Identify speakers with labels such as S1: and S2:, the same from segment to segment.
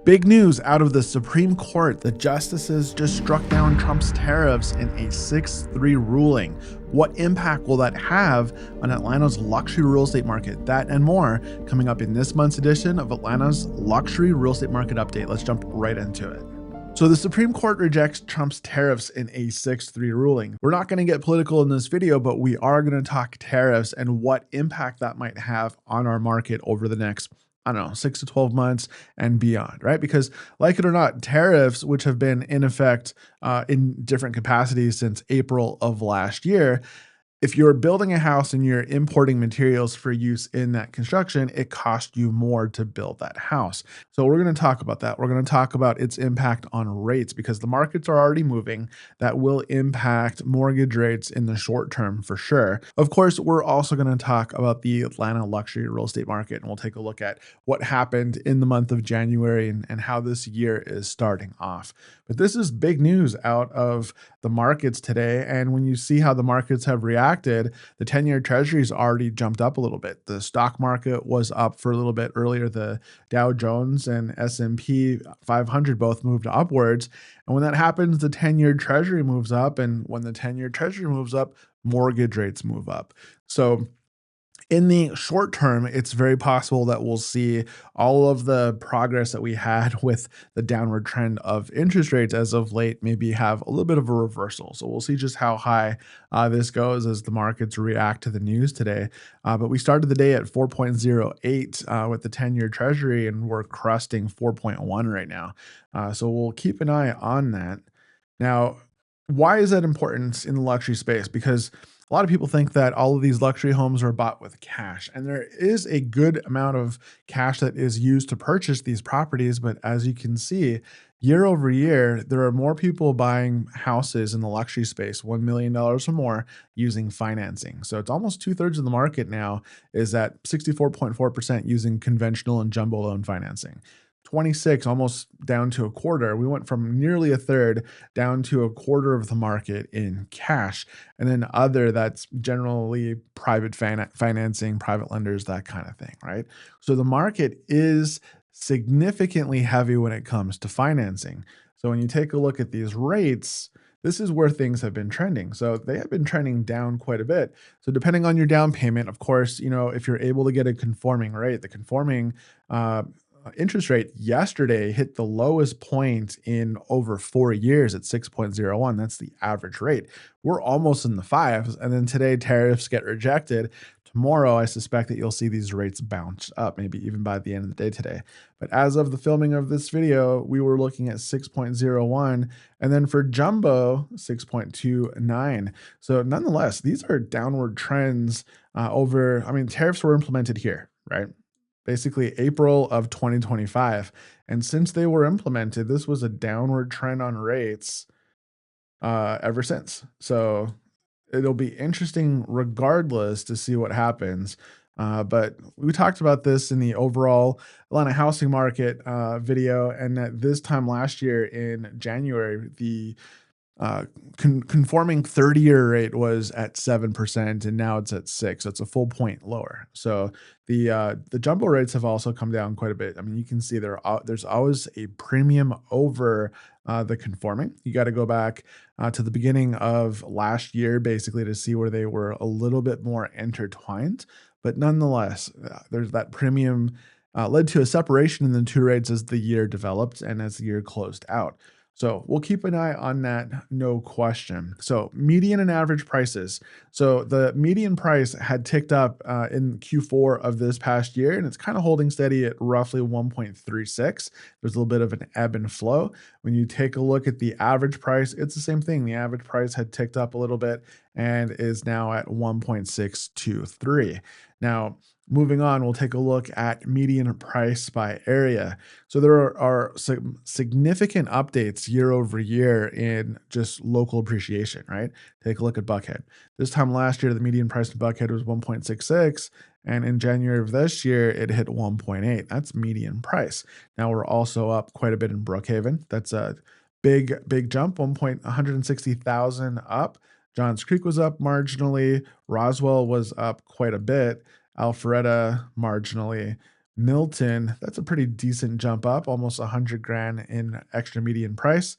S1: Big news out of the Supreme Court. The justices just struck down Trump's tariffs in a 6-3 ruling. What impact will that have on Atlanta's luxury real estate market? That and more coming up in this month's edition of Atlanta's Luxury Real Estate Market Update. Let's jump right into it. So the Supreme Court rejects Trump's tariffs in a 6-3 ruling. We're not going to get political in this video, but we are going to talk tariffs and what impact that might have on our market over the next 6 to 12 months and beyond, right? Because like it or not, tariffs, which have been in effect in different capacities since April of last year, if you're building a house and you're importing materials for use in that construction, it costs you more to build that house. So we're going to talk about that. We're going to talk about its impact on rates because the markets are already moving. That will impact mortgage rates in the short term for sure. Of course, we're also going to talk about the Atlanta luxury real estate market, and we'll take a look at what happened in the month of January and how this year is starting off. But this is big news out of the markets today. And when you see how the markets have reacted, the 10-year treasury's already jumped up a little bit. The stock market was up for a little bit earlier. The Dow Jones and S&P 500 both moved upwards. And when that happens, the 10-year treasury moves up. And when the 10-year treasury moves up, mortgage rates move up. So in the short term, it's very possible that we'll see all of the progress that we had with the downward trend of interest rates as of late maybe have a little bit of a reversal. So we'll see just how high this goes as the markets react to the news today. But we started the day at 4.08 with the 10-year treasury, and we're cresting 4.1 right now. So we'll keep an eye on that. Now, why is that important in the luxury space? Because a lot of people think that all of these luxury homes are bought with cash, and there is a good amount of cash that is used to purchase these properties. But as you can see, year over year, there are more people buying houses in the luxury space, $1 million or more, using financing. So it's almost 2/3 of the market now is at 64.4% using conventional and jumbo loan financing. 26, almost down to a quarter. We went from nearly a third down to a quarter of the market in cash. And then other, that's generally private financing, private lenders, that kind of thing, right? So the market is significantly heavy when it comes to financing. So when you take a look at these rates, this is where things have been trending. So they have been trending down quite a bit. So depending on your down payment, of course, if you're able to get a conforming rate, the conforming interest rate yesterday hit the lowest point in over 4 years at 6.01. That's the average rate. We're almost in the fives. And then today tariffs get rejected. Tomorrow, I suspect that you'll see these rates bounce up, maybe even by the end of the day today. But as of the filming of this video, we were looking at 6.01. And then for jumbo, 6.29. So nonetheless, these are downward trends tariffs were implemented here, right? Basically April of 2025. And since they were implemented, this was a downward trend on rates ever since. So it'll be interesting regardless to see what happens. But we talked about this in the overall Atlanta housing market video. And at this time last year in January, the conforming 30-year rate was at 7%, and now it's at 6%. So it's a full point lower. So the jumbo rates have also come down quite a bit. I mean, you can see there's always a premium over the conforming. You got to go back to the beginning of last year, basically, to see where they were a little bit more intertwined. But nonetheless, there's that premium led to a separation in the two rates as the year developed and as the year closed out. So we'll keep an eye on that, no question. So median and average prices. So the median price had ticked up in Q4 of this past year, and it's kind of holding steady at roughly 1.36. There's a little bit of an ebb and flow. When you take a look at the average price, it's the same thing. The average price had ticked up a little bit and is now at 1.623. Now, moving on, we'll take a look at median price by area. So there are some significant updates year over year in just local appreciation, right? Take a look at Buckhead. This time last year, the median price in Buckhead was 1.66. And in January of this year, it hit 1.8. That's median price. Now we're also up quite a bit in Brookhaven. That's a big jump, 160,000 up. Johns Creek was up marginally. Roswell was up quite a bit. Alpharetta marginally. Milton, that's a pretty decent jump up, almost 100 grand in extra median price,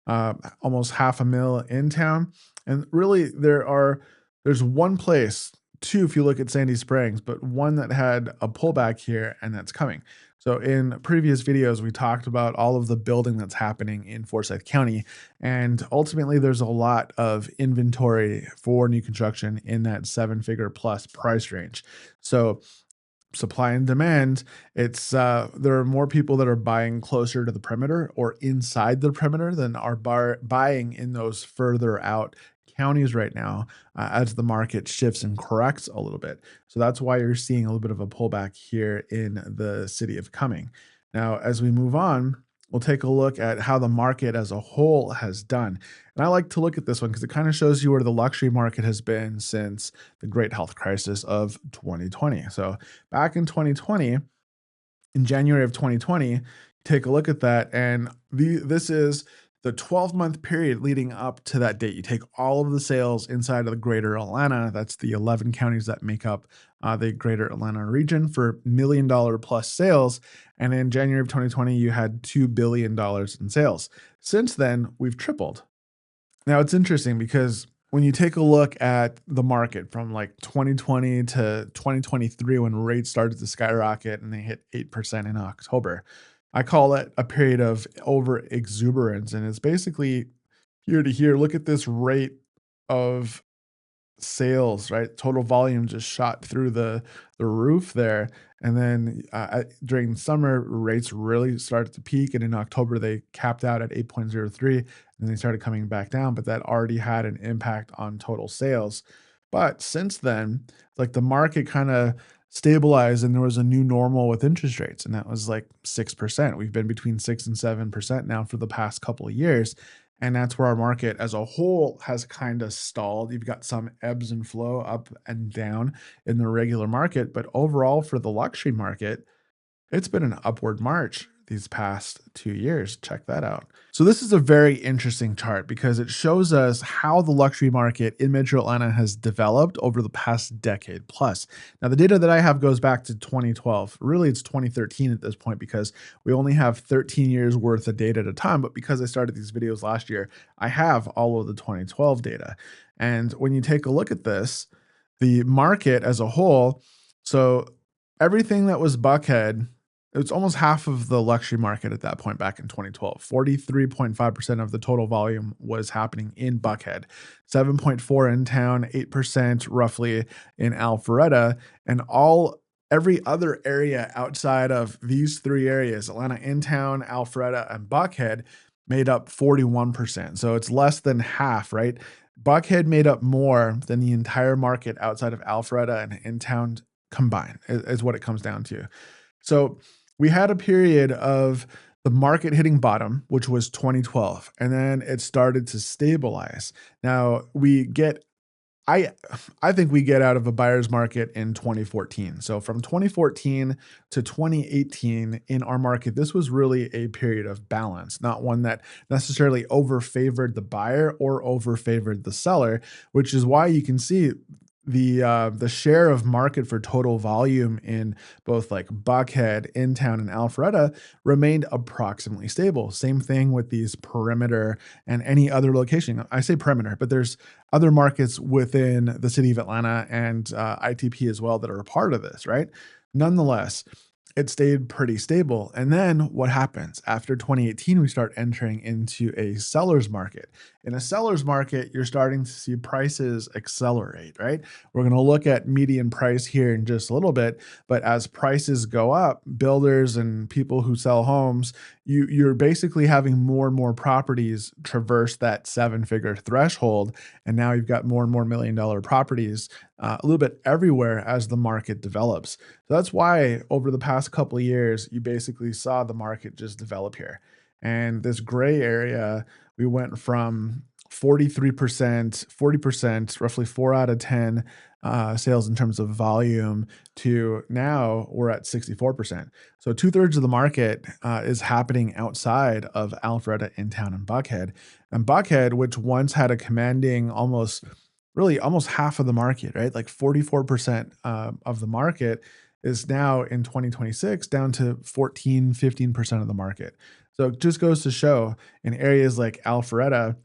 S1: almost half a mil in town. And really, there's one place, two if you look at Sandy Springs, but one that had a pullback here, and that's coming. So in previous videos, we talked about all of the building that's happening in Forsyth County, and ultimately, there's a lot of inventory for new construction in that seven-figure plus price range. So supply and demand, it's there are more people that are buying closer to the perimeter or inside the perimeter than are buying in those further out counties right now, as the market shifts and corrects a little bit. So that's why you're seeing a little bit of a pullback here in the city of Cumming. Now, as we move on, we'll take a look at how the market as a whole has done. And I like to look at this one because it kind of shows you where the luxury market has been since the great health crisis of 2020. So back in 2020, in January of 2020, take a look at that, and this is the 12-month period leading up to that date. You take all of the sales inside of the greater Atlanta, that's the 11 counties that make up the greater Atlanta region for $1 million plus sales. And in January of 2020, you had $2 billion in sales. Since then, we've tripled. Now it's interesting because when you take a look at the market from like 2020 to 2023, when rates started to skyrocket and they hit 8% in October, I call it a period of over exuberance. And it's basically here to here. Look at this rate of sales, right? Total volume just shot through the roof there. And then during summer, rates really started to peak. And in October, they capped out at 8.03 and they started coming back down. But that already had an impact on total sales. But since then, like the market kind of stabilized and there was a new normal with interest rates. And that was like 6%. We've been between 6 and 7% now for the past couple of years. And that's where our market as a whole has kind of stalled. You've got some ebbs and flow up and down in the regular market, but overall for the luxury market, it's been an upward march these past 2 years. Check that out. So this is a very interesting chart because it shows us how the luxury market in Metro Atlanta has developed over the past decade plus. Now, the data that I have goes back to 2012. Really, it's 2013 at this point because we only have 13 years worth of data at a time. But because I started these videos last year, I have all of the 2012 data. And when you take a look at this, the market as a whole, so everything that was Buckhead, it's almost half of the luxury market at that point back in 2012. 43.5% of the total volume was happening in Buckhead, 7.4 in town, 8% roughly in Alpharetta, and every other area outside of these three areas, Atlanta in town, Alpharetta, and Buckhead, made up 41%. So it's less than half, right? Buckhead made up more than the entire market outside of Alpharetta and in town combined, is what it comes down to. So we had a period of the market hitting bottom, which was 2012, and then it started to stabilize. Now I think we get out of a buyer's market in 2014. So from 2014 to 2018 in our market, this was really a period of balance, not one that necessarily overfavored the buyer or overfavored the seller, which is why you can see the share of market for total volume in both like Buckhead, Intown, and Alpharetta remained approximately stable. Same thing with these perimeter and any other location. I say perimeter, but there's other markets within the city of Atlanta and ITP as well that are a part of this, right? Nonetheless, it stayed pretty stable. And then what happens? After 2018, we start entering into a seller's market. In a seller's market, you're starting to see prices accelerate, right? We're going to look at median price here in just a little bit, but as prices go up, builders and people who sell homes, you're basically having more and more properties traverse that seven-figure threshold. And now you've got more and more $1 million properties a little bit everywhere as the market develops. So that's why over the past couple of years, you basically saw the market just develop here. And this gray area, we went from 43%, 40%, roughly 4 out of 10 sales in terms of volume to now we're at 64%. So 2/3 of the market is happening outside of Alpharetta, Intown, and Buckhead. And Buckhead, which once had a commanding almost half of the market, right? Like 44% of the market is now in 2026 down to 14, 15% of the market. So it just goes to show in areas like Alpharetta,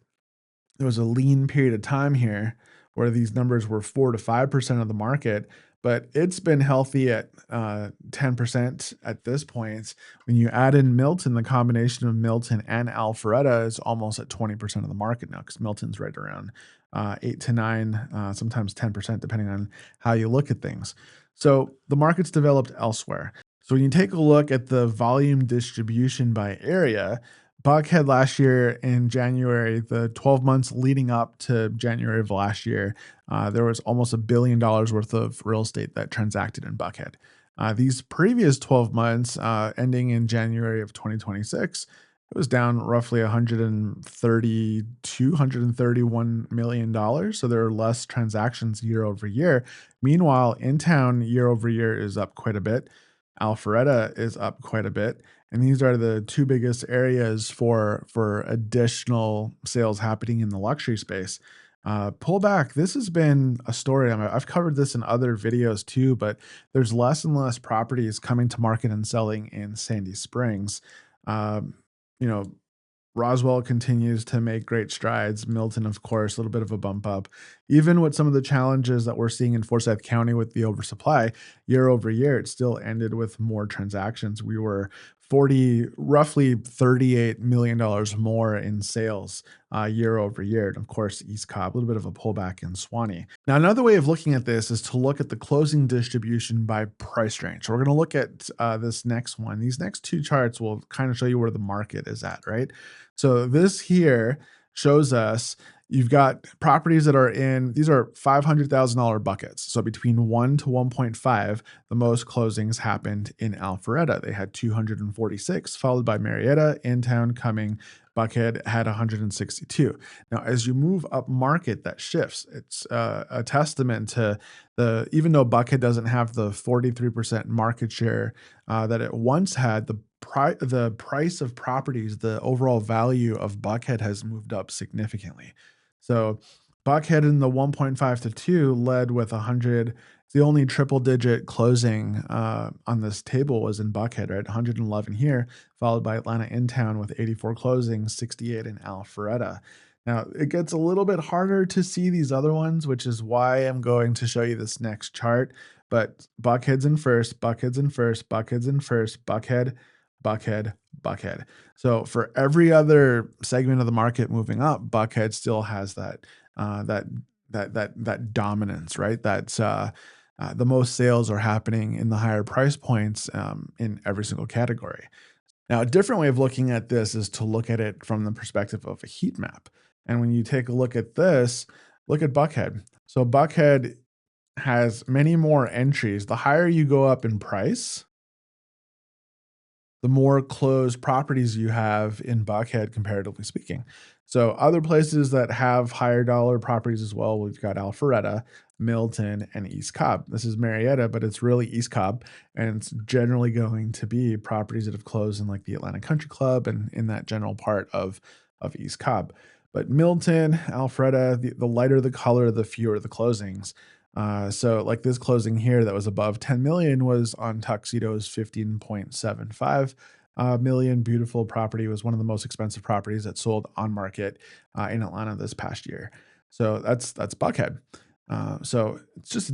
S1: there was a lean period of time here where these numbers were 4 to 5% of the market, but it's been healthy at 10% at this point. When you add in Milton, the combination of Milton and Alpharetta is almost at 20% of the market now because Milton's right around 8 to 9, sometimes 10%, depending on how you look at things. So the market's developed elsewhere. So when you take a look at the volume distribution by area, Buckhead last year in January, the 12 months leading up to January of last year, there was almost $1 billion worth of real estate that transacted in Buckhead. These previous 12 months, ending in January of 2026, it was down roughly 132, $131 million. So there are less transactions year over year. Meanwhile, in town year over year is up quite a bit. Alpharetta is up quite a bit. And these are the two biggest areas for additional sales happening in the luxury space. Pullback. This has been a story. I've covered this in other videos too, but there's less and less properties coming to market and selling in Sandy Springs. Um, you know, Roswell continues to make great strides. Milton, of course, a little bit of a bump up. Even with some of the challenges that we're seeing in Forsyth County with the oversupply, year over year, it still ended with more transactions. We were roughly $38 million more in sales year over year. And of course, East Cobb, a little bit of a pullback in Swanee. Now, another way of looking at this is to look at the closing distribution by price range. So we're going to look at this next one. These next two charts will kind of show you where the market is at, right? So this here shows us you've got properties that are in, these are $500,000 buckets. So between 1 to 1.5, the most closings happened in Alpharetta. They had 246, followed by Marietta, In Town, Cumming, Buckhead had 162. Now, as you move up market, that shifts. It's a testament to even though Buckhead doesn't have the 43% market share that it once had, the price of properties, the overall value of Buckhead has moved up significantly. So Buckhead in the 1.5 to 2 led with 100. The only triple digit closing on this table was in Buckhead, right? 111 here, followed by Atlanta In Town with 84 closings, 68 in Alpharetta. Now, it gets a little bit harder to see these other ones, which is why I'm going to show you this next chart. But Buckhead's in first, Buckhead's in first, Buckhead's in first, Buckhead, Buckhead, Buckhead. So for every other segment of the market moving up, Buckhead still has that dominance, right? That's the most sales are happening in the higher price points in every single category. Now, a different way of looking at this is to look at it from the perspective of a heat map. And when you take a look at this, look at Buckhead. So Buckhead has many more entries. The higher you go up in price, the more closed properties you have in Buckhead, comparatively speaking. So other places that have higher dollar properties as well, we've got Alpharetta, Milton, and East Cobb. This is Marietta, but it's really East Cobb, and it's generally going to be properties that have closed in like the Atlanta Country Club and in that general part of East Cobb. But Milton, Alpharetta, the lighter the color, the fewer the closings. So like this closing here that was above 10 million was on Tuxedo's 15.75 million. Beautiful property, was one of the most expensive properties that sold on market in Atlanta this past year. So that's Buckhead. So it's just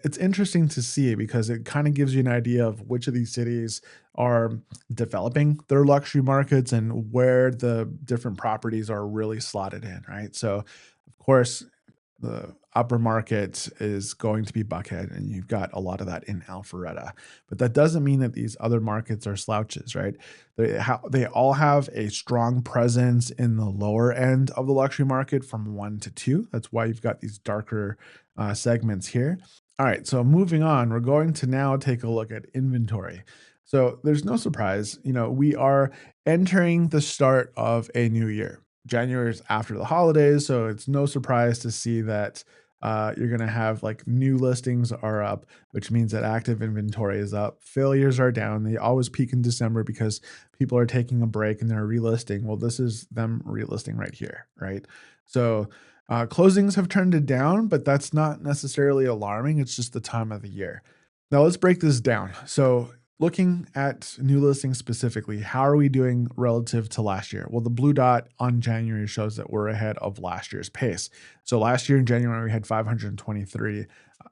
S1: it's interesting to see because it kind of gives you an idea of which of these cities are developing their luxury markets and where the different properties are really slotted in, right? So of course, the upper market is going to be Buckhead, and you've got a lot of that in Alpharetta. But that doesn't mean that these other markets are slouches, right? They all have a strong presence in the lower end of the luxury market from 1 to 2. That's why you've got these darker segments here. All right, so moving on, we're going to now take a look at inventory. So there's no surprise, we are entering the start of a new year. January is after the holidays, so it's no surprise to see that you're going to have like new listings are up, which means that active inventory is up. Failures are down. They always peak in December because people are taking a break and they're relisting. Well, this is them relisting right here, right? So closings have trended down, but that's not necessarily alarming. It's just the time of the year. Now let's break this down. So looking at new listings specifically, how are we doing relative to last year? Well, the blue dot on January shows that we're ahead of last year's pace. So last year in January, we had 523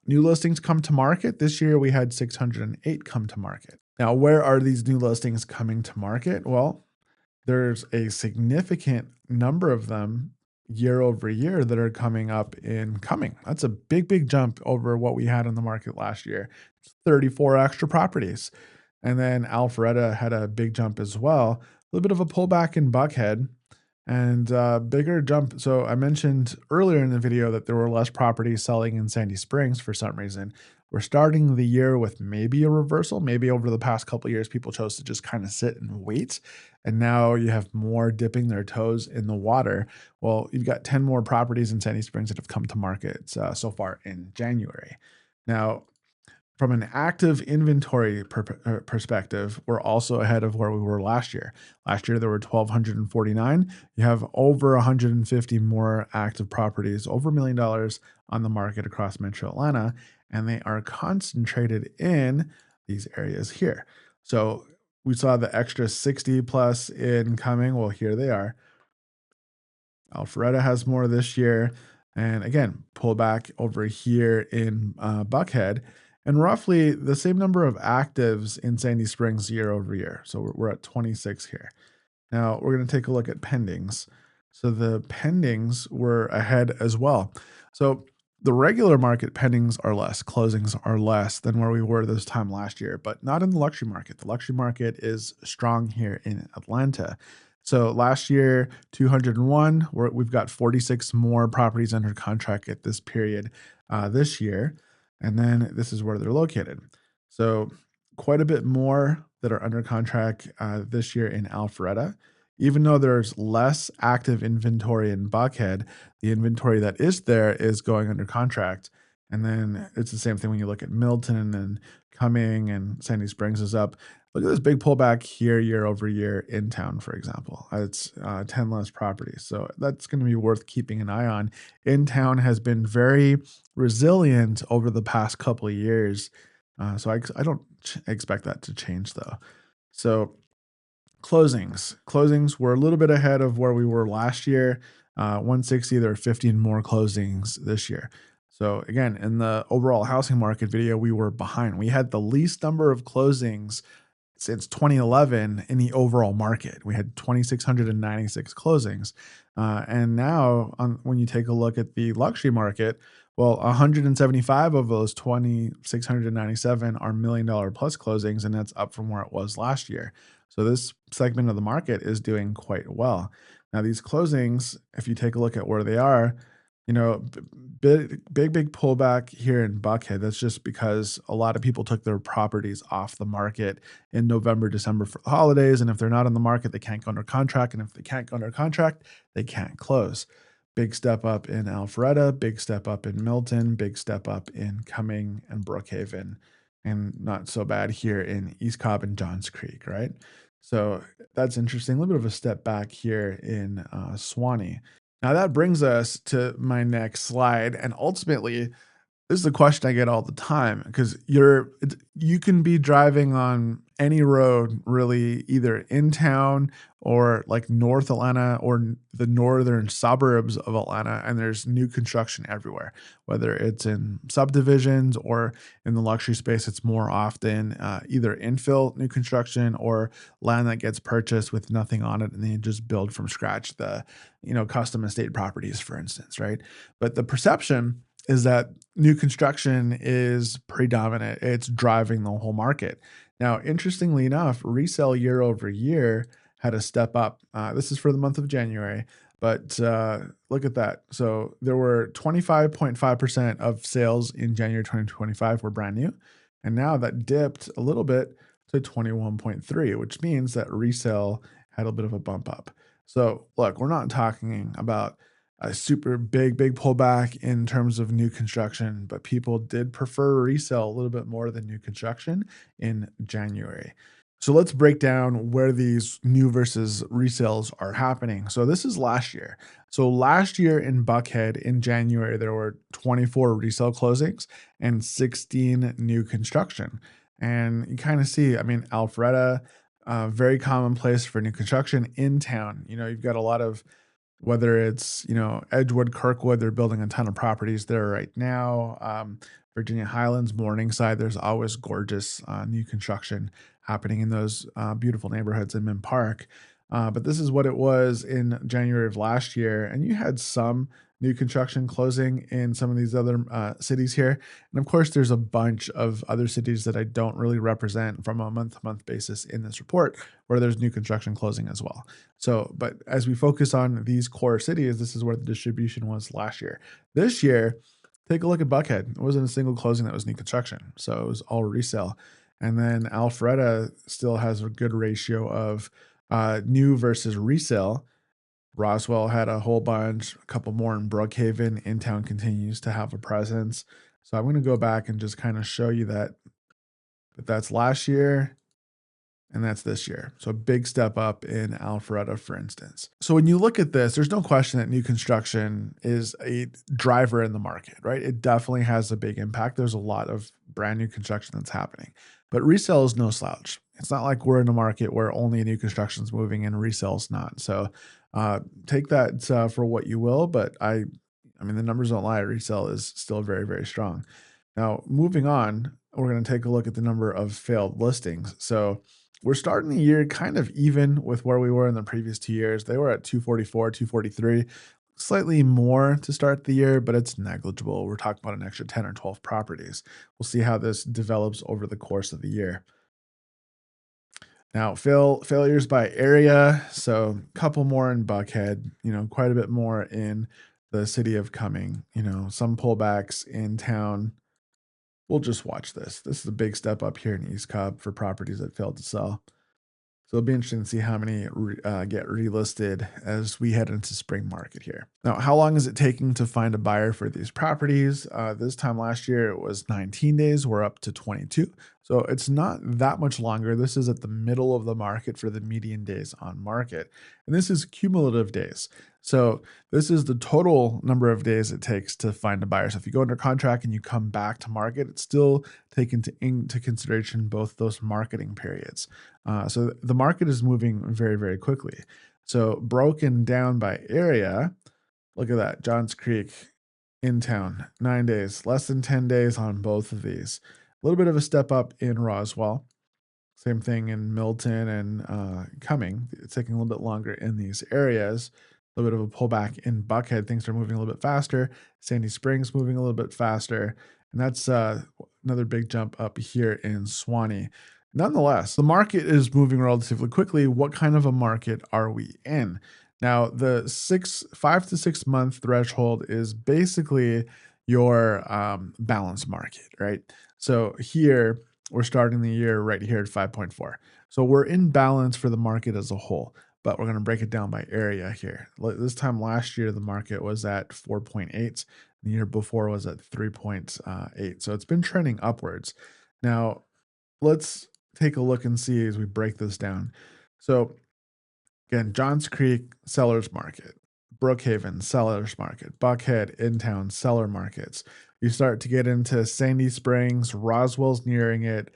S1: new listings come to market. This year, we had 608 come to market. Now, where are these new listings coming to market? Well, there's a significant number of them year over year that are coming up in coming. That's a big jump over what we had on the market last year. It's 34 extra properties. And then Alpharetta had a big jump as well. A little bit of a pullback in Buckhead and bigger jump. So I mentioned earlier in the video that there were less properties selling in Sandy Springs for some reason. We're starting the year with maybe a reversal. Maybe over the past couple of years, people chose to just kind of sit and wait. And now you have more dipping their toes in the water. Well, you've got 10 more properties in Sandy Springs that have come to market so far in January. Now, from an active inventory perspective, we're also ahead of where we were last year. Last year, there were 1,249. You have over 150 more active properties, over $1 million on the market across Metro Atlanta, and they are concentrated in these areas here. So we saw the extra 60 plus incoming. Well, here they are. Alpharetta has more this year. And again, pull back over here in Buckhead, and roughly the same number of actives in Sandy Springs year over year. So we're at 26 here. Now we're going to take a look at pendings. So the pendings were ahead as well. So the regular market pendings are less, closings are less than where we were this time last year, but not in the luxury market. The luxury market is strong here in Atlanta. So last year, 201, we've got 46 more properties under contract at this period this year. And then this is where they're located. So quite a bit more that are under contract this year in Alpharetta. Even though there's less active inventory in Buckhead, the inventory that is there is going under contract. And then it's the same thing when you look at Milton and Cumming and Sandy Springs is up. Look at this big pullback here year over year in town, for example. It's 10 less properties. So that's going to be worth keeping an eye on. In town has been very resilient over the past couple of years. So I don't expect that to change though. So closings were a little bit ahead of where we were last year. 160, there are 15 more closings this year. So again, in the overall housing market video, we were behind. We had the least number of closings since 2011 in the overall market. We had 2,696 closings. And now when you take a look at the luxury market, well, 175 of those 2,697 are $1 million plus closings, and that's up from where it was last year. So this segment of the market is doing quite well. Now these closings, if you take a look at where they are, big pullback here in Buckhead. That's just because a lot of people took their properties off the market in November, December for the holidays. And if they're not on the market, they can't go under contract. And if they can't go under contract, they can't close. Big step up in Alpharetta, big step up in Milton, big step up in Cumming and Brookhaven, and not so bad here in East Cobb and Johns Creek, right? So that's interesting. A little bit of a step back here in Suwanee. Now that brings us to my next slide, and ultimately, this is a question I get all the time because you can be driving on any road really, either in town or like North Atlanta or the northern suburbs of Atlanta, and there's new construction everywhere, whether it's in subdivisions or in the luxury space. It's more often either infill new construction or land that gets purchased with nothing on it, and they just build from scratch the custom estate properties, for instance, right? But the perception is that new construction is predominant. It's driving the whole market. Now, interestingly enough, resale year over year had a step up. This is for the month of January, but look at that. So there were 25.5% of sales in January 2025 were brand new. And now that dipped a little bit to 21.3, which means that resale had a bit of a bump up. So look, we're not talking about a super big pullback in terms of new construction, but people did prefer resale a little bit more than new construction in January. So let's break down where these new versus resales are happening. So this is last year. So last year in Buckhead in January, there were 24 resale closings and 16 new construction. And you kind of see, I mean, Alpharetta, very common place for new construction in town. You've got a lot of, whether it's, Edgewood, Kirkwood, they're building a ton of properties there right now. Virginia Highlands, Morningside, there's always gorgeous new construction happening in those beautiful neighborhoods in Mint Park. But this is what it was in January of last year. And you had some new construction closing in some of these other cities here. And of course, there's a bunch of other cities that I don't really represent from a month to month basis in this report where there's new construction closing as well. So, but as we focus on these core cities, this is where the distribution was last year. This year, take a look at Buckhead. It wasn't a single closing that was new construction. So it was all resale. And then Alpharetta still has a good ratio of new versus resale. Roswell had a whole bunch, a couple more in Brookhaven. InTown continues to have a presence. So I'm going to go back and just kind of show you that that's last year and that's this year. So a big step up in Alpharetta, for instance. So when you look at this, there's no question that new construction is a driver in the market, right? It definitely has a big impact. There's a lot of brand new construction that's happening, but resale is no slouch. It's not like we're in a market where only new construction is moving and resale is not. So take that for what you will, but I mean, the numbers don't lie. Resale is still very, very strong. Now, moving on, we're going to take a look at the number of failed listings. So we're starting the year kind of even with where we were in the previous 2 years. They were at 244, 243, slightly more to start the year, but it's negligible. We're talking about an extra 10 or 12 properties. We'll see how this develops over the course of the year. Now, failures by area. So a couple more in Buckhead, quite a bit more in the city of Cumming, some pullbacks in town. We'll just watch this. This is a big step up here in East Cobb for properties that failed to sell. So it'll be interesting to see how many get relisted as we head into spring market here. Now, how long is it taking to find a buyer for these properties? This time last year, it was 19 days. We're up to 22. So it's not that much longer. This is at the middle of the market for the median days on market. And this is cumulative days. So this is the total number of days it takes to find a buyer. So if you go under contract and you come back to market, it's still taken into consideration both those marketing periods. So the market is moving very, very quickly. So broken down by area, look at that. Johns Creek, InTown, 9 days, less than 10 days on both of these. A little bit of a step up in Roswell. Same thing in Milton and Cumming. It's taking a little bit longer in these areas. A little bit of a pullback in Buckhead. Things are moving a little bit faster. Sandy Springs moving a little bit faster. And that's another big jump up here in Suwannee. Nonetheless, the market is moving relatively quickly. What kind of a market are we in? Now, the 5 to 6 month threshold is basically your balance market, right? So here, we're starting the year right here at 5.4. So we're in balance for the market as a whole, but we're going to break it down by area here. This time last year, the market was at 4.8. The year before was at 3.8. So it's been trending upwards. Now, let's take a look and see as we break this down. So again, Johns Creek, seller's market. Brookhaven, seller's market. Buckhead, InTown, seller markets. You start to get into Sandy Springs, Roswell's nearing it,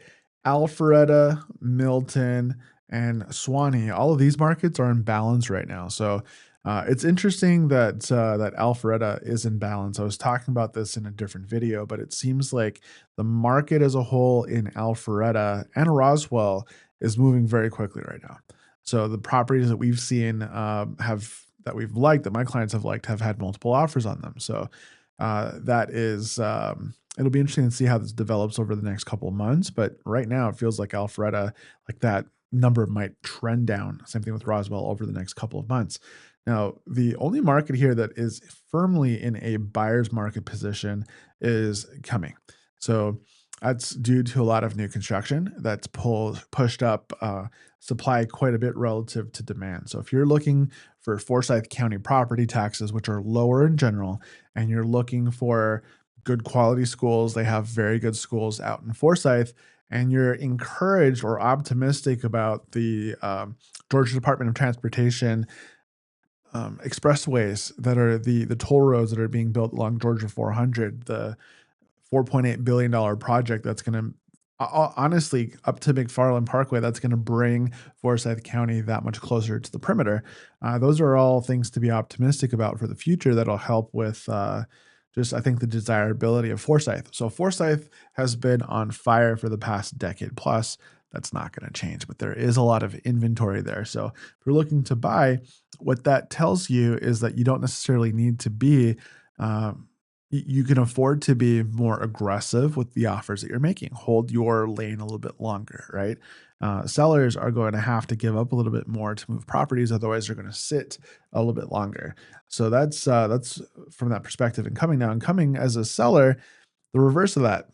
S1: Alpharetta, Milton, and Suwannee. All of these markets are in balance right now. So it's interesting that that Alpharetta is in balance. I was talking about this in a different video, but it seems like the market as a whole in Alpharetta and Roswell is moving very quickly right now. So the properties that we've seen that we've liked, that my clients have liked, have had multiple offers on them. So that is, it'll be interesting to see how this develops over the next couple of months. But right now, it feels like Alpharetta, like that number might trend down. Same thing with Roswell over the next couple of months. Now, the only market here that is firmly in a buyer's market position is Cumming. So that's due to a lot of new construction that's pushed up supply quite a bit relative to demand. So if you're looking for Forsyth County property taxes, which are lower in general, and you're looking for good quality schools, they have very good schools out in Forsyth, and you're encouraged or optimistic about the Georgia Department of Transportation expressways that are the toll roads that are being built along Georgia 400, the $4.8 billion project that's going to honestly up to McFarland Parkway, that's going to bring Forsyth County that much closer to the perimeter. Those are all things to be optimistic about for the future that'll help with just, I think, the desirability of Forsyth. So Forsyth has been on fire for the past decade plus. That's not going to change, but there is a lot of inventory there. So if you're looking to buy, what that tells you is that you don't necessarily need to be um, you can afford to be more aggressive with the offers that you're making. Hold your lane a little bit longer, right? Sellers are going to have to give up a little bit more to move properties, otherwise they're going to sit a little bit longer. So that's from that perspective. And coming now, and coming as a seller, the reverse of that.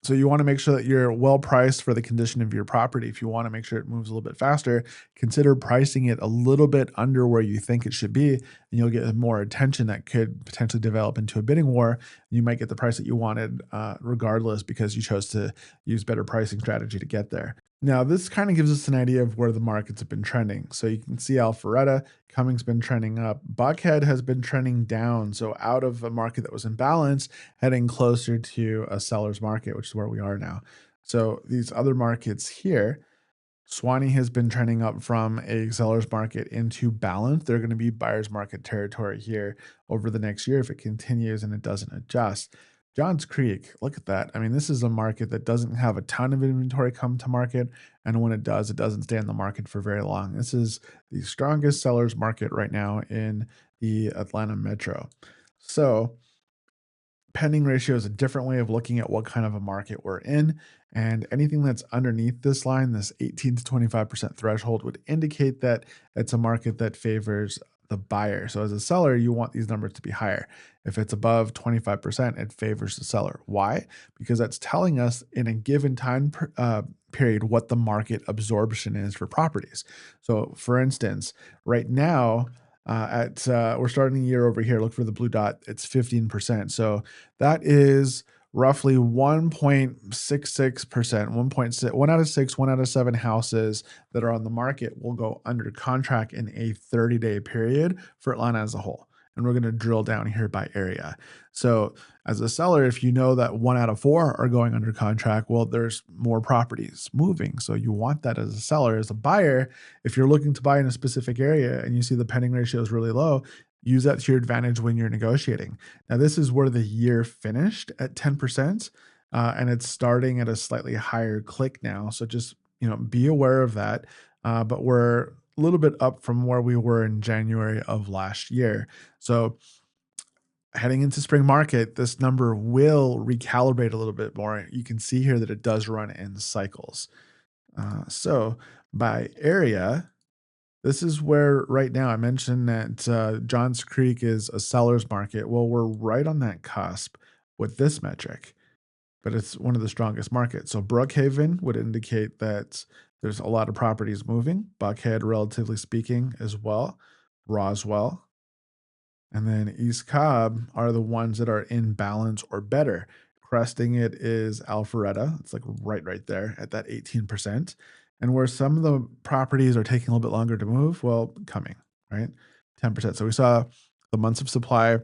S1: So you want to make sure that you're well priced for the condition of your property. If you want to make sure it moves a little bit faster, consider pricing it a little bit under where you think it should be, and you'll get more attention that could potentially develop into a bidding war. You might get the price that you wanted, regardless, because you chose to use better pricing strategy to get there. Now, this kind of gives us an idea of where the markets have been trending. So you can see Alpharetta, Cumming's been trending up. Buckhead has been trending down. So out of a market that was in balance, heading closer to a seller's market, which is where we are now. So these other markets here, Swanee has been trending up from a seller's market into balance. They're going to be buyer's market territory here over the next year if it continues and it doesn't adjust. Johns Creek, look at that. I mean, this is a market that doesn't have a ton of inventory come to market. And when it does, it doesn't stay in the market for very long. This is the strongest seller's market right now in the Atlanta metro. So, pending ratio is a different way of looking at what kind of a market we're in. And anything that's underneath this line, this 18 to 25% threshold, would indicate that it's a market that favors the buyer. So as a seller, you want these numbers to be higher. If it's above 25%, it favors the seller. Why? Because that's telling us in a given time period what the market absorption is for properties. So for instance, right now, we're starting the year over here. Look for the blue dot. It's 15%. So that is roughly 1.66%, 1.6, 1 out of 6, 1 out of 7 houses that are on the market will go under contract in a 30-day period for Atlanta as a whole. And we're going to drill down here by area. So as a seller, if you know that 1 out of 4 are going under contract, well, there's more properties moving. So you want that as a seller. As a buyer, if you're looking to buy in a specific area and you see the pending ratio is really low, use that to your advantage when you're negotiating. Now, this is where the year finished at 10%, and it's starting at a slightly higher click now. So just, be aware of that. But we're a little bit up from where we were in January of last year. So heading into spring market, this number will recalibrate a little bit more. You can see here that it does run in cycles. So by area, this is where right now I mentioned that Johns Creek is a seller's market. Well, we're right on that cusp with this metric, but it's one of the strongest markets. So Brookhaven would indicate that there's a lot of properties moving. Buckhead, relatively speaking, as well. Roswell, and then East Cobb are the ones that are in balance or better. Cresting it is Alpharetta. It's like right there at that 18%. And where some of the properties are taking a little bit longer to move, well, Coming, right? 10%. So we saw the months of supply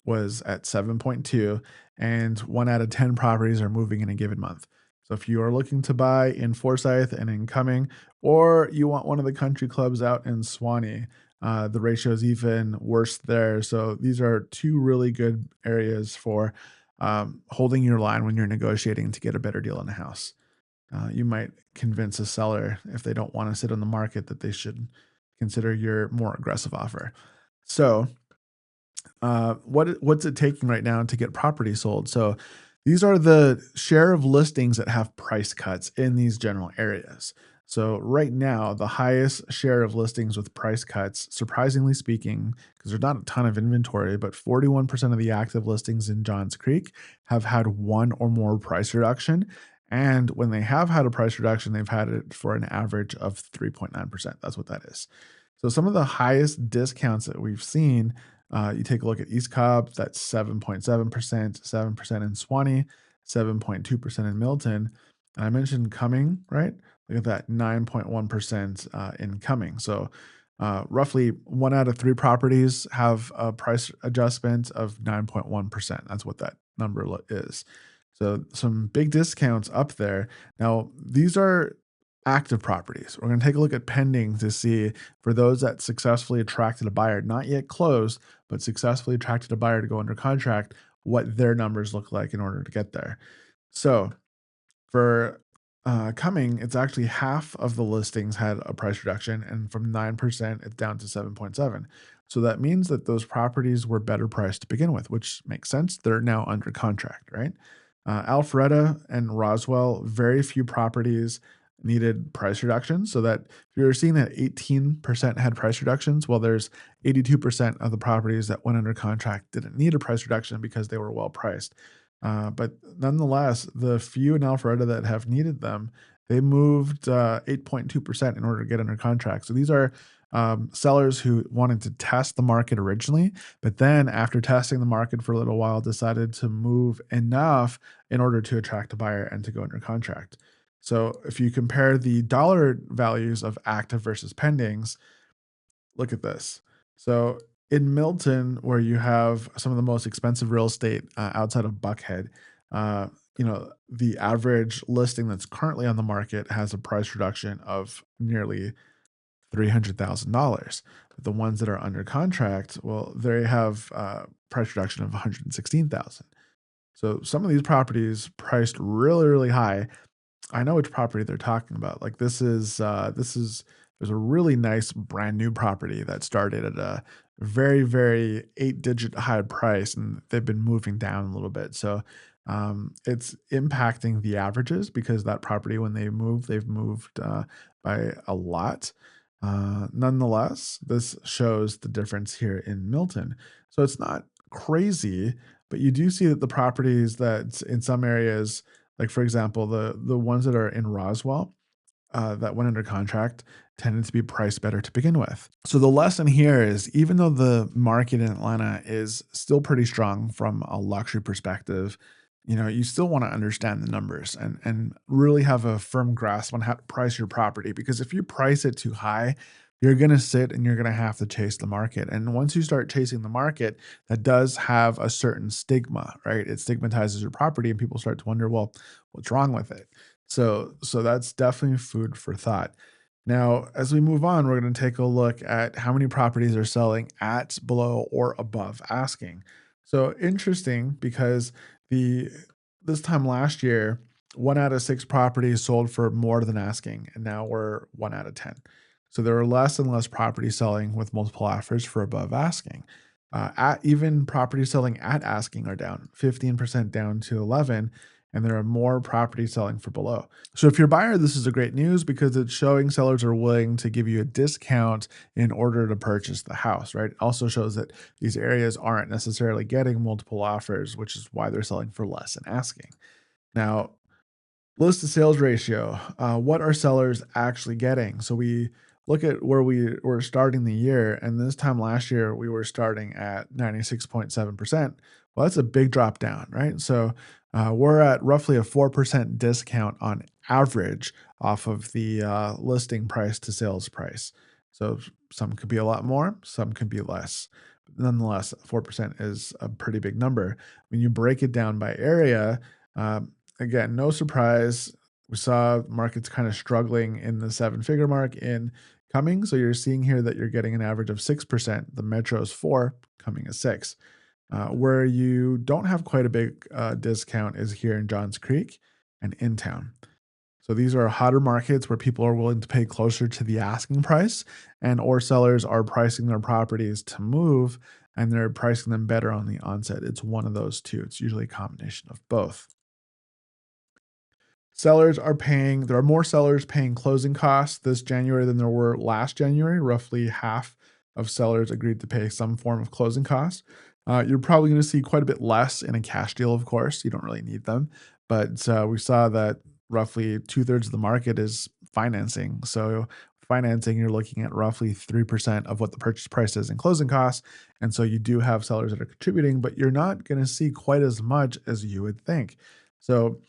S1: was at 7.2, and 1 out of 10 properties are moving in a given month. So if you are looking to buy in Forsyth and in Cumming, or you want one of the country clubs out in Swanee, the ratio is even worse there. So these are two really good areas for holding your line when you're negotiating to get a better deal on a house. You might convince a seller, if they don't want to sit on the market, that they should consider your more aggressive offer. So what's it taking right now to get property sold? So these are the share of listings that have price cuts in these general areas. So right now, the highest share of listings with price cuts, surprisingly speaking, because there's not a ton of inventory, but 41% of the active listings in Johns Creek have had one or more price reduction. And when they have had a price reduction, they've had it for an average of 3.9%. That's what that is. So some of the highest discounts that we've seen, you take a look at East Cobb, that's 7.7%, 7% in Swanee, 7.2% in Milton. And I mentioned coming, right? Look at that 9.1% in coming. So roughly 1 out of 3 properties have a price adjustment of 9.1%. That's what that number is. So some big discounts up there. Now, these are active properties. We're going to take a look at pending to see for those that successfully attracted a buyer, not yet closed, but successfully attracted a buyer to go under contract, what their numbers look like in order to get there. So for coming, it's actually half of the listings had a price reduction, and from 9%, it's down to 7.7. So that means that those properties were better priced to begin with, which makes sense. They're now under contract, right? Alpharetta and Roswell, very few properties needed price reductions. So that if you're seeing that 18% had price reductions, well, there's 82% of the properties that went under contract didn't need a price reduction because they were well priced. But nonetheless, the few in Alpharetta that have needed them, they moved 8.2% in order to get under contract. So these are sellers who wanted to test the market originally, but then after testing the market for a little while, decided to move enough in order to attract a buyer and to go under contract. So if you compare the dollar values of active versus pendings, look at this. So in Milton, where you have some of the most expensive real estate outside of Buckhead, uh, the average listing that's currently on the market has a price reduction of nearly $300,000. The ones that are under contract, well, they have price reduction of 116,000. So some of these properties priced really, really high. I know which property they're talking about. Like this is there's a really nice brand new property that started at a very, very 8-digit high price, and they've been moving down a little bit. So it's impacting the averages because that property, when they've moved by a lot. Nonetheless, this shows the difference here in Milton. So it's not crazy, but you do see that the properties that in some areas, like for example, the ones that are in Roswell that went under contract tended to be priced better to begin with. So the lesson here is even though the market in Atlanta is still pretty strong from a luxury perspective, you still want to understand the numbers and really have a firm grasp on how to price your property, because if you price it too high, you're going to sit and you're going to have to chase the market. And once you start chasing the market, that does have a certain stigma, right? It stigmatizes your property and people start to wonder, well, what's wrong with it? So that's definitely food for thought. Now, as we move on, we're going to take a look at how many properties are selling at, below, or above asking. So interesting because the this time last year, 1 out of 6 properties sold for more than asking, and now we're 1 out of 10. So there are less and less properties selling with multiple offers for above asking. Even properties selling at asking are down 15% down to 11, and there are more properties selling for below. So if you're a buyer, this is a great news because it's showing sellers are willing to give you a discount in order to purchase the house, right? It also shows that these areas aren't necessarily getting multiple offers, which is why they're selling for less than asking. Now, list to sales ratio. What are sellers actually getting? So we look at where we were starting the year, and this time last year we were starting at 96.7%. Well, that's a big drop down, right? So we're at roughly a 4% discount on average off of the listing price to sales price. So some could be a lot more, some could be less. Nonetheless, 4% is a pretty big number. When you break it down by area, again, no surprise. We saw markets kind of struggling in the 7-figure mark in coming. So you're seeing here that you're getting an average of 6%. The metro is 4, coming is 6. Where you don't have quite a big discount is here in Johns Creek and in town. So these are hotter markets where people are willing to pay closer to the asking price, and or sellers are pricing their properties to move and they're pricing them better on the onset. It's one of those two. It's usually a combination of both. There are more sellers paying closing costs this January than there were last January. Roughly half of sellers agreed to pay some form of closing costs. You're probably going to see quite a bit less in a cash deal, of course. You don't really need them. But we saw that roughly 2/3 of the market is financing. So, financing, you're looking at roughly 3% of what the purchase price is in closing costs. And so, you do have sellers that are contributing, but you're not going to see quite as much as you would think. So,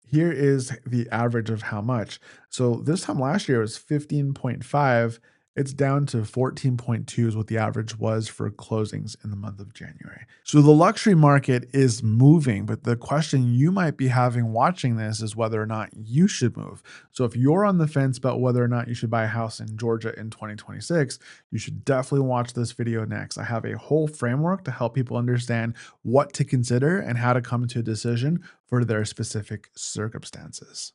S1: Here is the average of how much. So this time last year it was 15.5. It's down to 14.2 is what the average was for closings in the month of January. So the luxury market is moving, but the question you might be having watching this is whether or not you should move. So if you're on the fence about whether or not you should buy a house in Georgia in 2026, you should definitely watch this video next. I have a whole framework to help people understand what to consider and how to come to a decision for their specific circumstances.